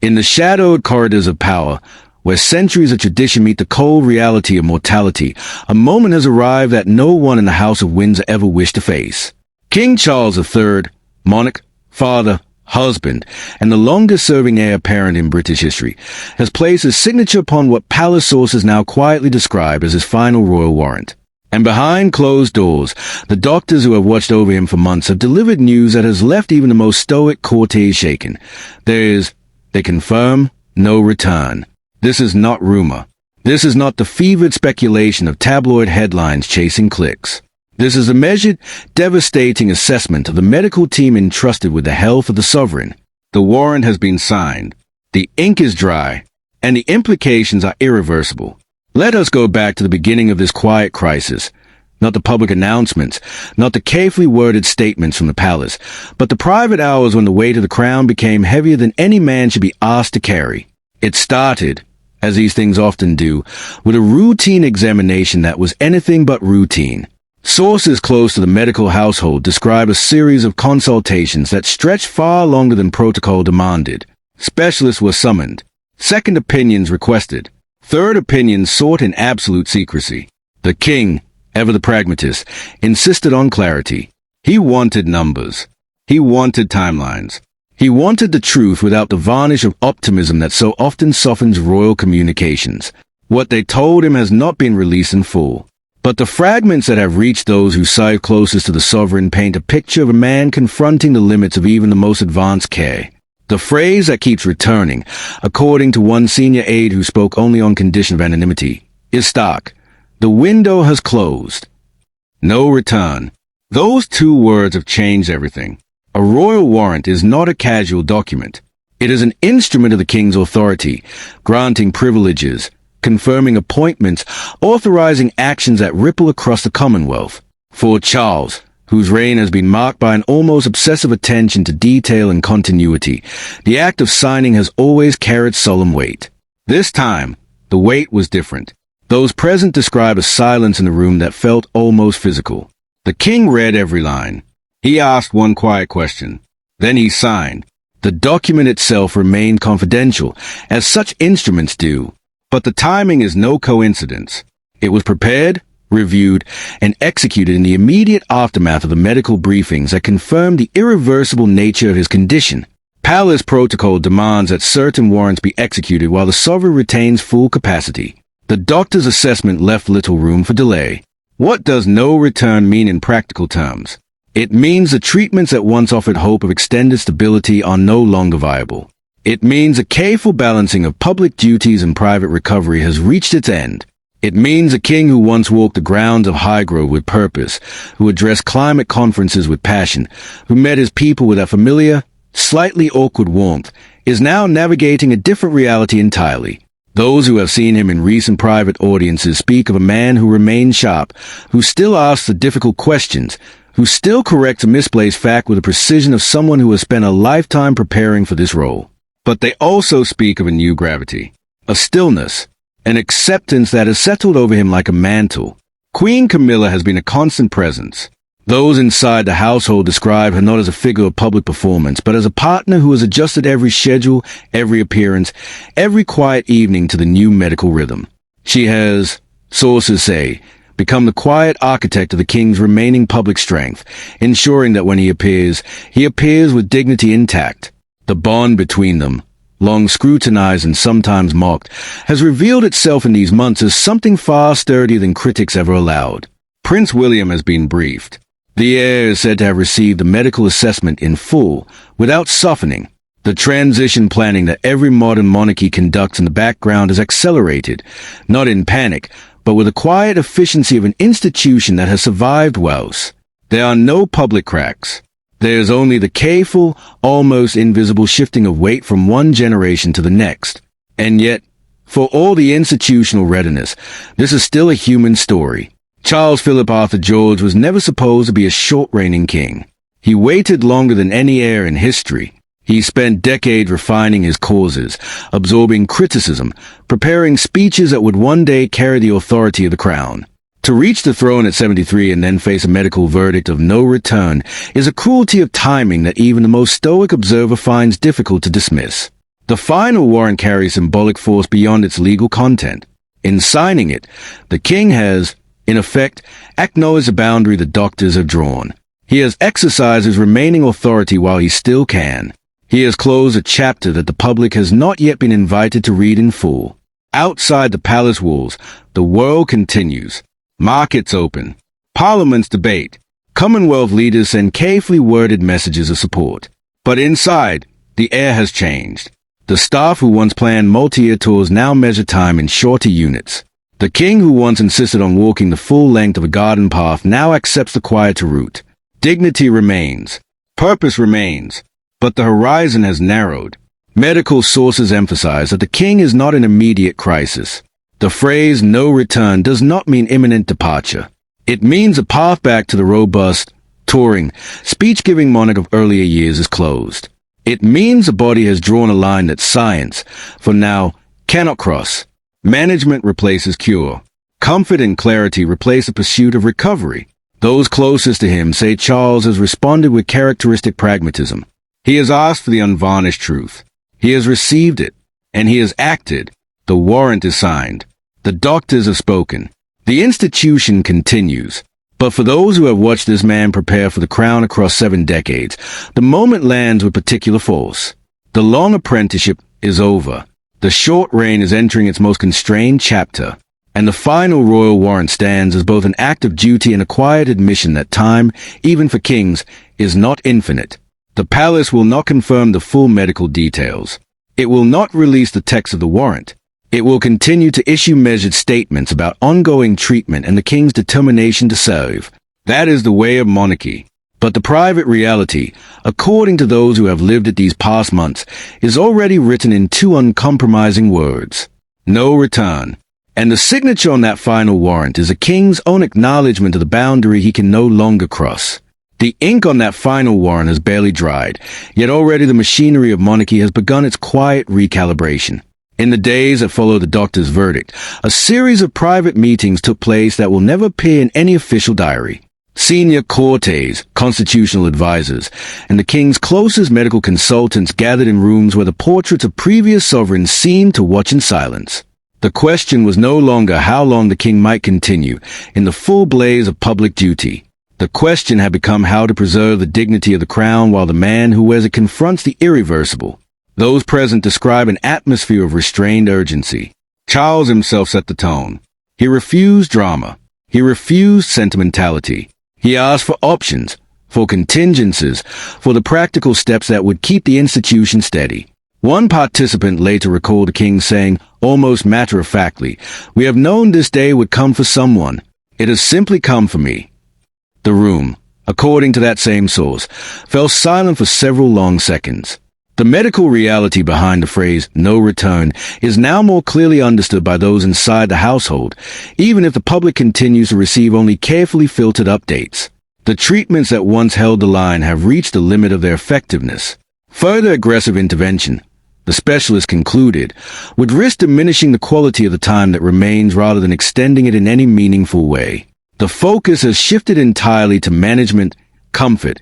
In the shadowed corridors of power, where centuries of tradition meet the cold reality of mortality, a moment has arrived that no one in the House of Windsor ever wished to face. King Charles III, monarch, father, husband, and the longest-serving heir apparent in British history, has placed his signature upon what palace sources now quietly describe as his final royal warrant. And behind closed doors, the doctors who have watched over him for months have delivered news that has left even the most stoic courtiers shaken. They confirm, no return. This is not rumor. This is not the fevered speculation of tabloid headlines chasing clicks. This is a measured, devastating assessment of the medical team entrusted with the health of the sovereign. The warrant has been signed. The ink is dry, and the implications are irreversible. Let us go back to the beginning of this quiet crisis. Not the public announcements, not the carefully worded statements from the palace, but the private hours when the weight of the crown became heavier than any man should be asked to carry. It started, as these things often do, with a routine examination that was anything but routine. Sources close to the medical household describe a series of consultations that stretched far longer than protocol demanded. Specialists were summoned, second opinions requested, third opinions sought in absolute secrecy. The king, ever the pragmatist, insisted on clarity. He wanted numbers. He wanted timelines. He wanted the truth without the varnish of optimism that so often softens royal communications. What they told him has not been released in full. But the fragments that have reached those who side closest to the sovereign paint a picture of a man confronting the limits of even the most advanced care. The phrase that keeps returning, according to one senior aide who spoke only on condition of anonymity, is stark. The window has closed. No return. Those two words have changed everything. A royal warrant is not a casual document. It is an instrument of the king's authority, granting privileges, confirming appointments, authorizing actions that ripple across the Commonwealth. For Charles, whose reign has been marked by an almost obsessive attention to detail and continuity, the act of signing has always carried solemn weight. This time, the weight was different. Those present describe a silence in the room that felt almost physical. The king read every line. He asked one quiet question. Then he signed. The document itself remained confidential, as such instruments do. But the timing is no coincidence. It was prepared, reviewed, and executed in the immediate aftermath of the medical briefings that confirmed the irreversible nature of his condition. Palace protocol demands that certain warrants be executed while the sovereign retains full capacity. The doctor's assessment left little room for delay. What does no return mean in practical terms? It means the treatments that once offered hope of extended stability are no longer viable. It means a careful balancing of public duties and private recovery has reached its end. It means a king who once walked the grounds of Highgrove with purpose, who addressed climate conferences with passion, who met his people with a familiar, slightly awkward warmth, is now navigating a different reality entirely. Those who have seen him in recent private audiences speak of a man who remains sharp, who still asks the difficult questions, who still corrects a misplaced fact with the precision of someone who has spent a lifetime preparing for this role. But they also speak of a new gravity, a stillness, an acceptance that has settled over him like a mantle. Queen Camilla has been a constant presence. Those inside the household describe her not as a figure of public performance, but as a partner who has adjusted every schedule, every appearance, every quiet evening to the new medical rhythm. She has, sources say, become the quiet architect of the king's remaining public strength, ensuring that when he appears with dignity intact. The bond between them, long scrutinized and sometimes mocked, has revealed itself in these months as something far sturdier than critics ever allowed. Prince William has been briefed. The heir is said to have received the medical assessment in full, without softening. The transition planning that every modern monarchy conducts in the background is accelerated, not in panic, but with the quiet efficiency of an institution that has survived woes. There are no public cracks. There is only the careful, almost invisible shifting of weight from one generation to the next. And yet, for all the institutional readiness, this is still a human story. Charles Philip Arthur George was never supposed to be a short-reigning king. He waited longer than any heir in history. He spent decades refining his causes, absorbing criticism, preparing speeches that would one day carry the authority of the crown. To reach the throne at 73 and then face a medical verdict of no return is a cruelty of timing that even the most stoic observer finds difficult to dismiss. The final warrant carries symbolic force beyond its legal content. In signing it, the king has, in effect, acknowledged the boundary the doctors have drawn. He has exercised his remaining authority while he still can. He has closed a chapter that the public has not yet been invited to read in full. Outside the palace walls, the world continues. Markets open. Parliaments debate. Commonwealth leaders send carefully worded messages of support. But inside, the air has changed. The staff who once planned multi-year tours now measure time in shorter units. The king who once insisted on walking the full length of a garden path now accepts the quieter route. Dignity remains. Purpose remains. But the horizon has narrowed. Medical sources emphasize that the king is not in immediate crisis. The phrase "no return" does not mean imminent departure. It means a path back to the robust, touring, speech-giving monarch of earlier years is closed. It means the body has drawn a line that science, for now, cannot cross. Management replaces cure. Comfort and clarity replace the pursuit of recovery. Those closest to him say Charles has responded with characteristic pragmatism. He has asked for the unvarnished truth. He has received it, and he has acted. The warrant is signed. The doctors have spoken. The institution continues. But for those who have watched this man prepare for the crown across 7 decades, the moment lands with particular force. The long apprenticeship is over. The short reign is entering its most constrained chapter. And the final royal warrant stands as both an act of duty and a quiet admission that time, even for kings, is not infinite. The palace will not confirm the full medical details. It will not release the text of the warrant. It will continue to issue measured statements about ongoing treatment and the king's determination to serve. That is the way of monarchy. But the private reality, according to those who have lived it these past months, is already written in 2 uncompromising words. No return. And the signature on that final warrant is a king's own acknowledgement of the boundary he can no longer cross. The ink on that final warrant has barely dried, yet already the machinery of monarchy has begun its quiet recalibration. In the days that followed the doctor's verdict, a series of private meetings took place that will never appear in any official diary. Senior courtiers, constitutional advisors, and the king's closest medical consultants gathered in rooms where the portraits of previous sovereigns seemed to watch in silence. The question was no longer how long the king might continue in the full blaze of public duty. The question had become how to preserve the dignity of the crown while the man who wears it confronts the irreversible. Those present describe an atmosphere of restrained urgency. Charles himself set the tone. He refused drama. He refused sentimentality. He asked for options, for contingencies, for the practical steps that would keep the institution steady. One participant later recalled the king saying, almost matter-of-factly, "We have known this day would come for someone. It has simply come for me." The room, according to that same source, fell silent for several long seconds. The medical reality behind the phrase "no return" is now more clearly understood by those inside the household, even if the public continues to receive only carefully filtered updates. The treatments that once held the line have reached the limit of their effectiveness. Further aggressive intervention, the specialist concluded, would risk diminishing the quality of the time that remains rather than extending it in any meaningful way. The focus has shifted entirely to management, comfort,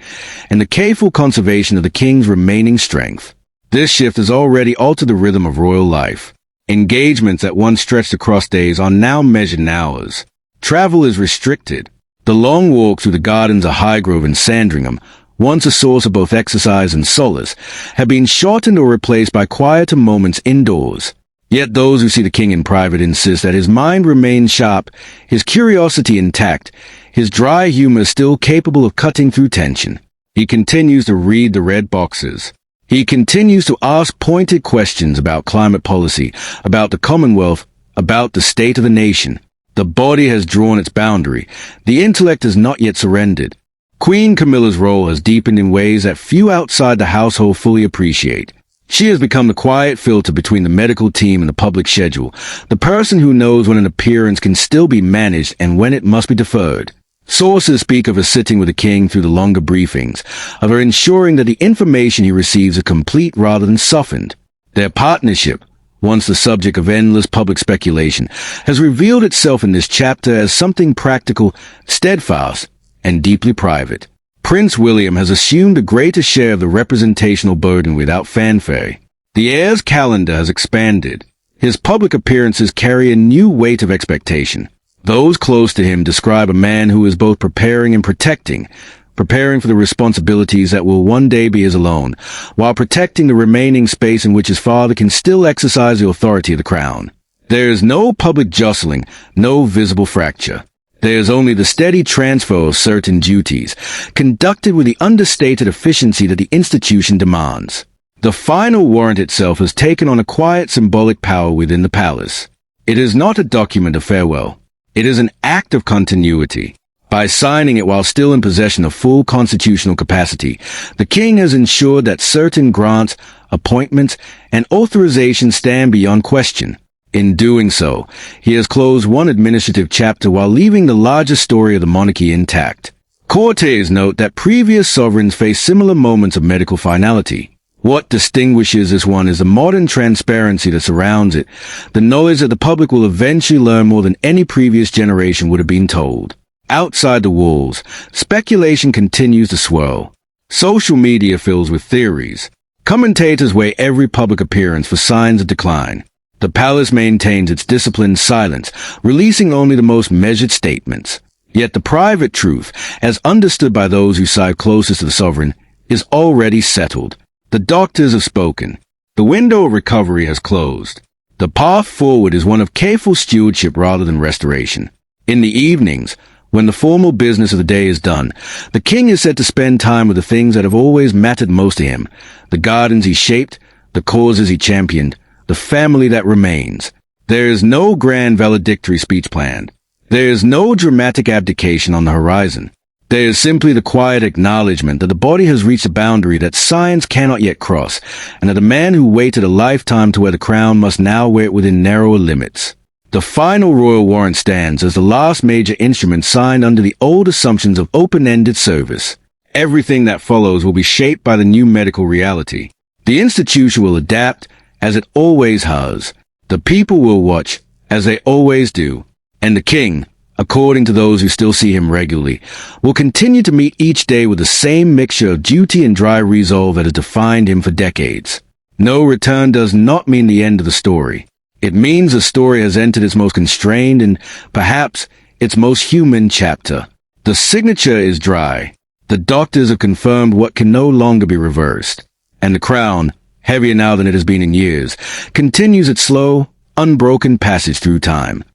and the careful conservation of the king's remaining strength. This shift has already altered the rhythm of royal life. Engagements that once stretched across days are now measured in hours. Travel is restricted. The long walk through the gardens of Highgrove and Sandringham, once a source of both exercise and solace, have been shortened or replaced by quieter moments indoors. Yet those who see the king in private insist that his mind remains sharp, his curiosity intact, his dry humor still capable of cutting through tension. He continues to read the red boxes. He continues to ask pointed questions about climate policy, about the Commonwealth, about the state of the nation. The body has drawn its boundary. The intellect has not yet surrendered. Queen Camilla's role has deepened in ways that few outside the household fully appreciate. She has become the quiet filter between the medical team and the public schedule, the person who knows when an appearance can still be managed and when it must be deferred. Sources speak of her sitting with the king through the longer briefings, of her ensuring that the information he receives is complete rather than softened. Their partnership, once the subject of endless public speculation, has revealed itself in this chapter as something practical, steadfast, and deeply private. Prince William has assumed a greater share of the representational burden without fanfare. The heir's calendar has expanded. His public appearances carry a new weight of expectation. Those close to him describe a man who is both preparing and protecting, preparing for the responsibilities that will one day be his alone, while protecting the remaining space in which his father can still exercise the authority of the crown. There is no public jostling, no visible fracture. There is only the steady transfer of certain duties, conducted with the understated efficiency that the institution demands. The final warrant itself has taken on a quiet symbolic power within the palace. It is not a document of farewell. It is an act of continuity. By signing it while still in possession of full constitutional capacity, the king has ensured that certain grants, appointments, and authorizations stand beyond question. In doing so, he has closed one administrative chapter while leaving the larger story of the monarchy intact. Courtiers note that previous sovereigns faced similar moments of medical finality. What distinguishes this one is the modern transparency that surrounds it, the knowledge that the public will eventually learn more than any previous generation would have been told. Outside the walls, speculation continues to swirl. Social media fills with theories. Commentators weigh every public appearance for signs of decline. The palace maintains its disciplined silence, releasing only the most measured statements. Yet the private truth, as understood by those who side closest to the sovereign, is already settled. The doctors have spoken. The window of recovery has closed. The path forward is one of careful stewardship rather than restoration. In the evenings, when the formal business of the day is done, the king is said to spend time with the things that have always mattered most to him, the gardens he shaped, the causes he championed, the family that remains. There is no grand valedictory speech planned. There is no dramatic abdication on the horizon. There is simply the quiet acknowledgement that the body has reached a boundary that science cannot yet cross, and that the man who waited a lifetime to wear the crown must now wear it within narrower limits. The final royal warrant stands as the last major instrument signed under the old assumptions of open-ended service. Everything that follows will be shaped by the new medical reality. The institution will adapt, as it always has. The people will watch, as they always do. And the king, according to those who still see him regularly, will continue to meet each day with the same mixture of duty and dry resolve that has defined him for decades. No return does not mean the end of the story. It means the story has entered its most constrained and, perhaps, its most human chapter. The signature is dry. The doctors have confirmed what can no longer be reversed. And the crown, heavier now than it has been in years, continues its slow, unbroken passage through time.